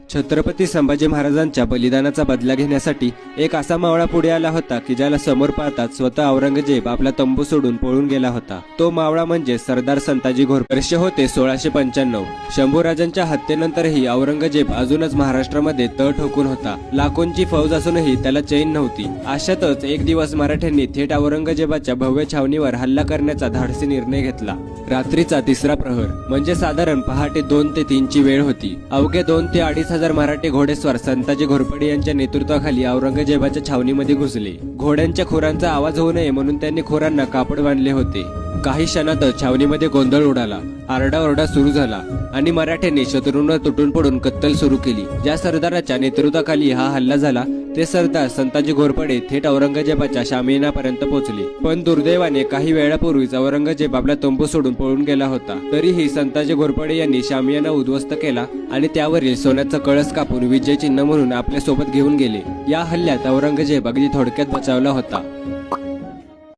छत्रपती संभाजी महाराजांच्या बलिदानाचा बदला घेण्यासाठी एक असा मावळा पुढे आला होता की ज्याला समोर पाहताच स्वतः औरंगजेब आपला तंबू सोडून पळून गेला होता। तो मावळा म्हणजे सरदार संताजी घोरपडे। वर्ष होते 1695। शंभूराजांच्या हत्येनंतरही औरंगजेब अजूनच महाराष्ट्रामध्ये तळ ठोकून होता। लाखोंची फौज असूनही त्याला चैन नव्हती। अशातच एक दिवस मराठ्यांनी थेट औरंगजेबाच्या भव्य छावणीवर हल्ला करण्याचा धाडसी निर्णय घेतला। रात्रीचा तिसरा प्रहर म्हणजे साधारण पहाटे 2 ते 3 ची वेळ होती। अवघे 2 ते 2,500 मराठी घोडेस्वार संताजी घोरपडे यांच्या नेतृत्वाखाली औरंगजेबाच्या छावणीमध्ये घुसले। घोड्यांच्या खुरांचा आवाज होऊ नये म्हणून त्यांनी खुरांना कापड बांधले होते। काही क्षणातच छावणीमध्ये गोंधळ उडाला, आरडाओरडा सुरू झाला आणि मराठ्यांनी शत्रूंवर तुटून पडून कत्तल सुरू केली। ज्या सरदाराच्या नेतृत्वाखाली हा हल्ला झाला ते सरदार संताजी घोरपडे थेट औरंगजेबाच्या शामियानापर्यंत पोहोचले। पण दुर्दैवाने काही वेळापूर्वीच औरंगजेब आपला तंबू सोडून पळून गेला होता। तरीही संताजी घोरपडे यांनी शामियाना उद्ध्वस्त केला आणि त्यावरील सोन्याचा कळस कापून विजय चिन्ह म्हणून आपल्या सोबत घेऊन गेले। या हल्ल्यात औरंगजेब अगदी थोडक्यात बचावला होता।